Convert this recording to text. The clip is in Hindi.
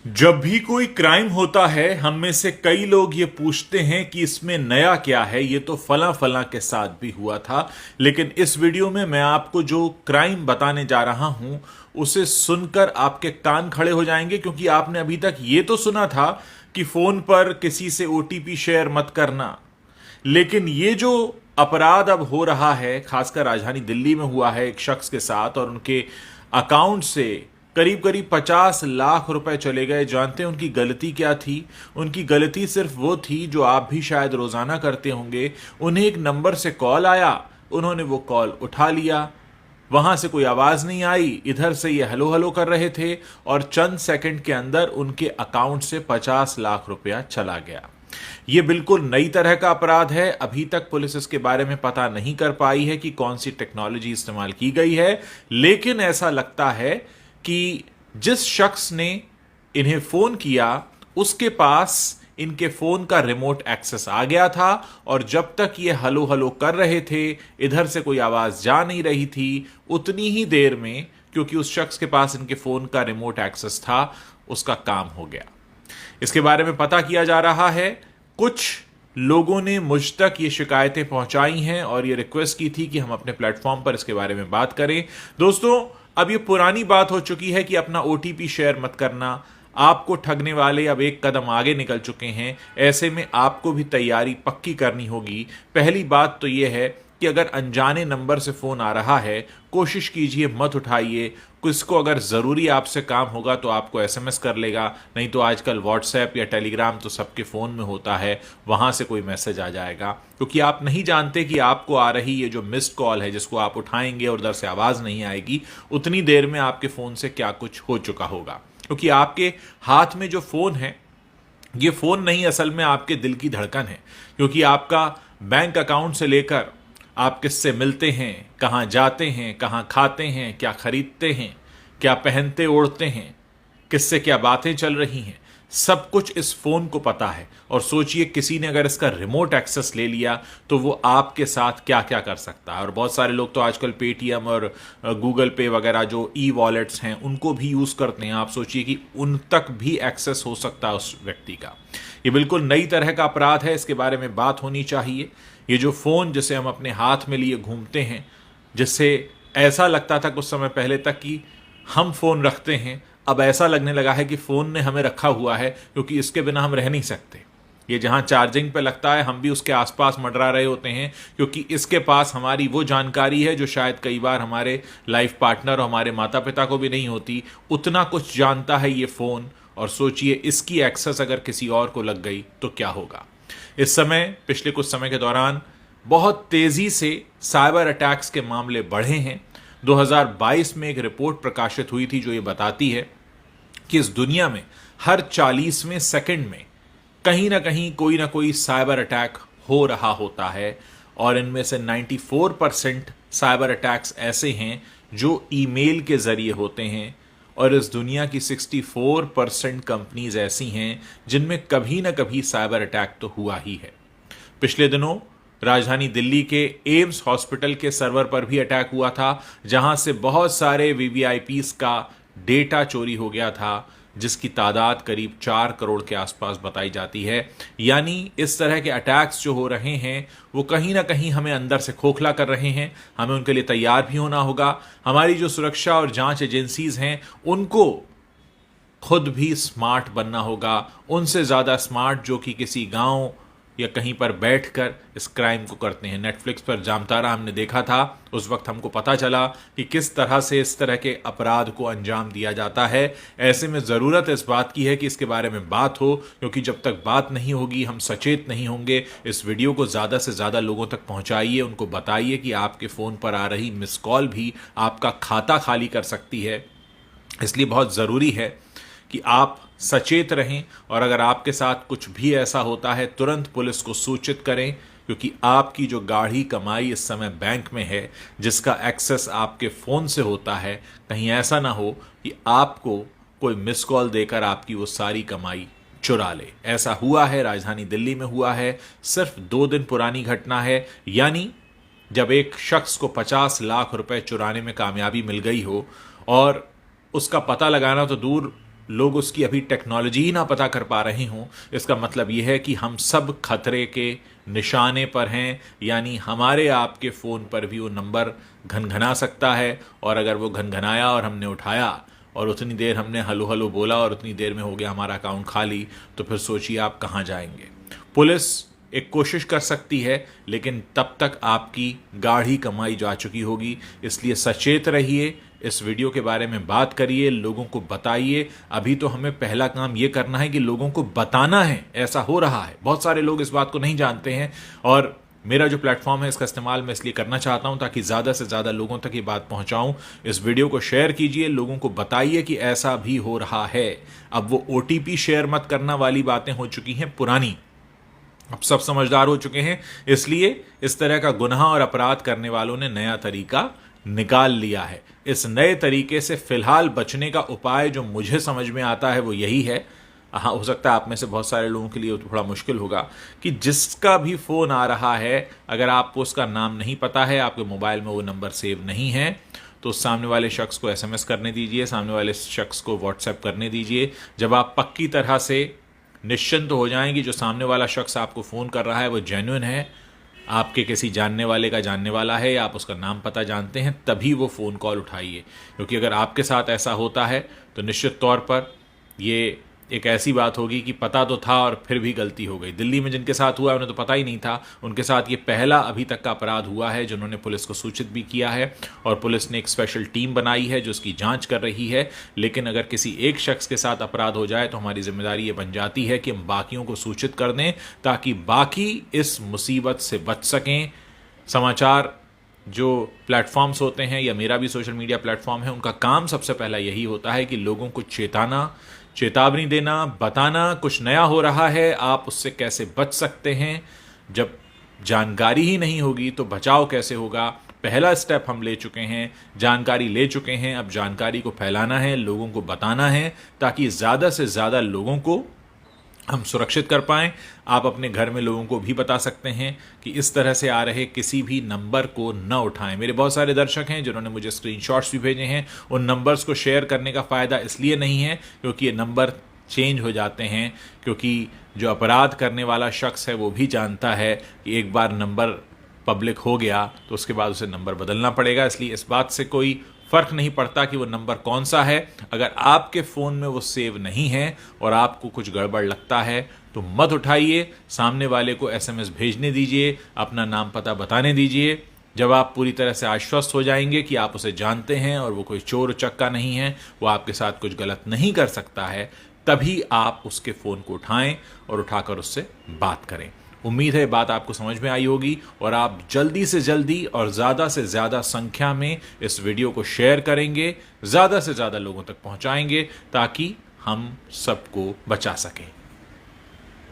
जब भी कोई क्राइम होता है हम में से कई लोग ये पूछते हैं कि इसमें नया क्या है। ये तो फला फला के साथ भी हुआ था। लेकिन इस वीडियो में मैं आपको जो क्राइम बताने जा रहा हूं उसे सुनकर आपके कान खड़े हो जाएंगे, क्योंकि आपने अभी तक ये तो सुना था कि फोन पर किसी से ओटीपी शेयर मत करना। लेकिन ये जो अपराध अब हो रहा है, खासकर राजधानी दिल्ली में हुआ है एक शख्स के साथ, और उनके अकाउंट से करीब करीब 50 लाख रुपए चले गए। जानते हैं उनकी गलती क्या थी? उनकी गलती सिर्फ वो थी जो आप भी शायद रोजाना करते होंगे। उन्हें एक नंबर से कॉल आया, उन्होंने वो कॉल उठा लिया। वहां से कोई आवाज नहीं आई, इधर से ये हेलो हेलो कर रहे थे, और चंद सेकंड के अंदर उनके अकाउंट से 50 लाख रुपया चला गया। ये बिल्कुल नई तरह का अपराध है। अभी तक पुलिस इसके बारे में पता नहीं कर पाई है कि कौन सी टेक्नोलॉजी इस्तेमाल की गई है, लेकिन ऐसा लगता है कि जिस शख्स ने इन्हें फोन किया उसके पास इनके फोन का रिमोट एक्सेस आ गया था, और जब तक ये हलो हलो कर रहे थे, इधर से कोई आवाज जा नहीं रही थी, उतनी ही देर में, क्योंकि उस शख्स के पास इनके फोन का रिमोट एक्सेस था, उसका काम हो गया। इसके बारे में पता किया जा रहा है। कुछ लोगों ने मुझ तक ये शिकायतें पहुंचाई हैं और ये रिक्वेस्ट की थी कि हम अपने प्लेटफॉर्म पर इसके बारे में बात करें। दोस्तों, अब ये पुरानी बात हो चुकी है कि अपना ओटीपी शेयर मत करना। आपको ठगने वाले अब एक कदम आगे निकल चुके हैं। ऐसे में आपको भी तैयारी पक्की करनी होगी। पहली बात तो यह है कि अगर अनजाने नंबर से फोन आ रहा है, कोशिश कीजिए मत उठाइए। किसको अगर जरूरी आपसे काम होगा तो आपको एसएमएस कर लेगा, नहीं तो आजकल व्हाट्सएप या टेलीग्राम तो सबके फोन में होता है, वहां से कोई मैसेज आ जाएगा। क्योंकि आप नहीं जानते कि आपको आ रही ये जो मिस्ड कॉल है, जिसको आप उठाएंगे और उधर से आवाज नहीं आएगी, उतनी देर में आपके फोन से क्या कुछ हो चुका होगा। क्योंकि आपके हाथ में जो फोन है, ये फोन नहीं, असल में आपके दिल की धड़कन है। क्योंकि आपका बैंक अकाउंट से लेकर आप किससे मिलते हैं, कहाँ जाते हैं, कहाँ खाते हैं, क्या खरीदते हैं, क्या पहनते ओढ़ते हैं, किससे क्या बातें चल रही हैं, सब कुछ इस फोन को पता है। और सोचिए किसी ने अगर इसका रिमोट एक्सेस ले लिया तो वो आपके साथ क्या क्या कर सकता है। और बहुत सारे लोग तो आजकल पेटीएम और गूगल पे वगैरह जो ई वॉलेट्स हैं उनको भी यूज करते हैं। आप सोचिए कि उन तक भी एक्सेस हो सकता है उस व्यक्ति का। ये बिल्कुल नई तरह का अपराध है, इसके बारे में बात होनी चाहिए। ये जो फोन जिसे हम अपने हाथ में लिए घूमते हैं, जिससे ऐसा लगता था कुछ समय पहले तक कि हम फोन रखते हैं, अब ऐसा लगने लगा है कि फोन ने हमें रखा हुआ है, क्योंकि इसके बिना हम रह नहीं सकते। ये जहां चार्जिंग पे लगता है, हम भी उसके आसपास मंडरा रहे होते हैं, क्योंकि इसके पास हमारी वो जानकारी है जो शायद कई बार हमारे लाइफ पार्टनर और हमारे माता पिता को भी नहीं होती। उतना कुछ जानता है ये फोन। और सोचिए इसकी एक्सेस अगर किसी और को लग गई तो क्या होगा। इस समय, पिछले कुछ समय के दौरान बहुत तेजी से साइबर अटैक्स के मामले बढ़े हैं। 2022 में एक रिपोर्ट प्रकाशित हुई थी जो ये बताती है कि इस दुनिया में हर 40वें सेकंड में कहीं ना कोई साइबर अटैक हो रहा होता है। और इनमें से 94% साइबर अटैक्स ऐसे हैं जो ईमेल के जरिए होते हैं, और इस दुनिया की 64% कंपनीज ऐसी हैं जिनमें कभी ना कभी साइबर अटैक तो हुआ ही है। पिछले दिनों राजधानी दिल्ली के एम्स हॉस्पिटल के सर्वर पर भी अटैक हुआ था, जहां से बहुत सारे वीवीआईपीज का डेटा चोरी हो गया था, जिसकी तादाद करीब 4 करोड़ के आसपास बताई जाती है। यानी इस तरह के अटैक्स जो हो रहे हैं वो कहीं ना कहीं हमें अंदर से खोखला कर रहे हैं। हमें उनके लिए तैयार भी होना होगा। हमारी जो सुरक्षा और जांच एजेंसीज हैं उनको खुद भी स्मार्ट बनना होगा, उनसे ज्यादा स्मार्ट जो कि किसी गांव या कहीं पर बैठकर इस क्राइम को करते हैं। नेटफ्लिक्स पर जामतारा हमने देखा था, उस वक्त हमको पता चला कि किस तरह से इस तरह के अपराध को अंजाम दिया जाता है। ऐसे में ज़रूरत इस बात की है कि इसके बारे में बात हो, क्योंकि जब तक बात नहीं होगी, हम सचेत नहीं होंगे। इस वीडियो को ज़्यादा से ज़्यादा लोगों तक पहुंचाइए, उनको बताइए कि आपके फ़ोन पर आ रही मिस कॉल भी आपका खाता खाली कर सकती है। इसलिए बहुत ज़रूरी है कि आप सचेत रहें, और अगर आपके साथ कुछ भी ऐसा होता है तुरंत पुलिस को सूचित करें, क्योंकि आपकी जो गाढ़ी कमाई इस समय बैंक में है, जिसका एक्सेस आपके फ़ोन से होता है, कहीं ऐसा ना हो कि आपको कोई मिस कॉल देकर आपकी वो सारी कमाई चुरा ले। ऐसा हुआ है, राजधानी दिल्ली में हुआ है। सिर्फ 2 दिन पुरानी घटना है। यानी जब एक शख्स को 50 लाख रुपए चुराने में कामयाबी मिल गई हो, और उसका पता लगाना तो दूर लोग उसकी अभी टेक्नोलॉजी ही ना पता कर पा रहे हों, इसका मतलब यह है कि हम सब खतरे के निशाने पर हैं। यानी हमारे आपके फ़ोन पर भी वो नंबर घनघना सकता है, और अगर वो घनघनाया और हमने उठाया और उतनी देर हमने हलो हलो बोला और उतनी देर में हो गया हमारा अकाउंट खाली, तो फिर सोचिए आप कहाँ जाएंगे। पुलिस एक कोशिश कर सकती है, लेकिन तब तक आपकी गाढ़ी कमाई जा चुकी होगी। इसलिए सचेत रहिए, इस वीडियो के बारे में बात करिए, लोगों को बताइए। अभी तो हमें पहला काम ये करना है कि लोगों को बताना है ऐसा हो रहा है। बहुत सारे लोग इस बात को नहीं जानते हैं, और मेरा जो प्लेटफॉर्म है इसका इस्तेमाल मैं इसलिए करना चाहता हूं ताकि ज़्यादा से ज़्यादा लोगों तक ये बात पहुंचाऊं। इस वीडियो को शेयर कीजिए, लोगों को बताइए कि ऐसा भी हो रहा है। अब वो OTP शेयर मत करना वाली बातें हो चुकी हैं पुरानी, अब सब समझदार हो चुके हैं। इसलिए इस तरह का गुनाह और अपराध करने वालों ने नया तरीका निकाल लिया है। इस नए तरीके से फिलहाल बचने का उपाय जो मुझे समझ में आता है वो यही है। हाँ, हो सकता है आप में से बहुत सारे लोगों के लिए थोड़ा मुश्किल होगा कि जिसका भी फ़ोन आ रहा है, अगर आपको उसका नाम नहीं पता है, आपके मोबाइल में वो नंबर सेव नहीं है, तो सामने वाले शख्स को SMS करने दीजिए, सामने वाले शख्स को WhatsApp करने दीजिए। जब आप पक्की तरह से निश्चिंत हो जाएंगे जो सामने वाला शख्स आपको फ़ोन कर रहा है वो जेन्युइन है, आपके किसी जानने वाले का जानने वाला है, या आप उसका नाम पता जानते हैं, तभी वो फ़ोन कॉल उठाइए। क्योंकि अगर आपके साथ ऐसा होता है तो निश्चित तौर पर ये एक ऐसी बात होगी कि पता तो था और फिर भी गलती हो गई। दिल्ली में जिनके साथ हुआ उन्हें तो पता ही नहीं था, उनके साथ ये पहला अभी तक का अपराध हुआ है जिन्होंने पुलिस को सूचित भी किया है, और पुलिस ने एक स्पेशल टीम बनाई है जो उसकी जांच कर रही है। लेकिन अगर किसी एक शख्स के साथ अपराध हो जाए तो हमारी जिम्मेदारी ये बन जाती है कि हम बाकियों को सूचित कर दें ताकि बाकी इस मुसीबत से बच सकें। समाचार जो प्लेटफॉर्म्स होते हैं, या मेरा भी सोशल मीडिया प्लेटफॉर्म है, उनका काम सबसे पहला यही होता है कि लोगों को चेतावनी देना, बताना कुछ नया हो रहा है, आप उससे कैसे बच सकते हैं। जब जानकारी ही नहीं होगी तो बचाव कैसे होगा। पहला स्टेप हम ले चुके हैं, जानकारी ले चुके हैं, अब जानकारी को फैलाना है, लोगों को बताना है ताकि ज़्यादा से ज़्यादा लोगों को हम सुरक्षित कर पाएं। आप अपने घर में लोगों को भी बता सकते हैं कि इस तरह से आ रहे किसी भी नंबर को न उठाएं। मेरे बहुत सारे दर्शक हैं जिन्होंने मुझे स्क्रीनशॉट्स भी भेजे हैं। उन नंबर्स को शेयर करने का फ़ायदा इसलिए नहीं है क्योंकि ये नंबर चेंज हो जाते हैं, क्योंकि जो अपराध करने वाला शख्स है वो भी जानता है कि एक बार नंबर पब्लिक हो गया तो उसके बाद उसे नंबर बदलना पड़ेगा। इसलिए इस बात से कोई फ़र्क नहीं पड़ता कि वो नंबर कौन सा है। अगर आपके फ़ोन में वो सेव नहीं है और आपको कुछ गड़बड़ लगता है तो मत उठाइए, सामने वाले को SMS भेजने दीजिए, अपना नाम पता बताने दीजिए। जब आप पूरी तरह से आश्वस्त हो जाएंगे कि आप उसे जानते हैं और वो कोई चोर उचक्का नहीं है, वो आपके साथ कुछ गलत नहीं कर सकता है, तभी आप उसके फ़ोन को उठाएं और उठाकर उससे बात करें। उम्मीद है बात आपको समझ में आई होगी और आप जल्दी से जल्दी और ज़्यादा से ज़्यादा संख्या में इस वीडियो को शेयर करेंगे, ज़्यादा से ज़्यादा लोगों तक पहुंचाएंगे ताकि हम सबको बचा सकें।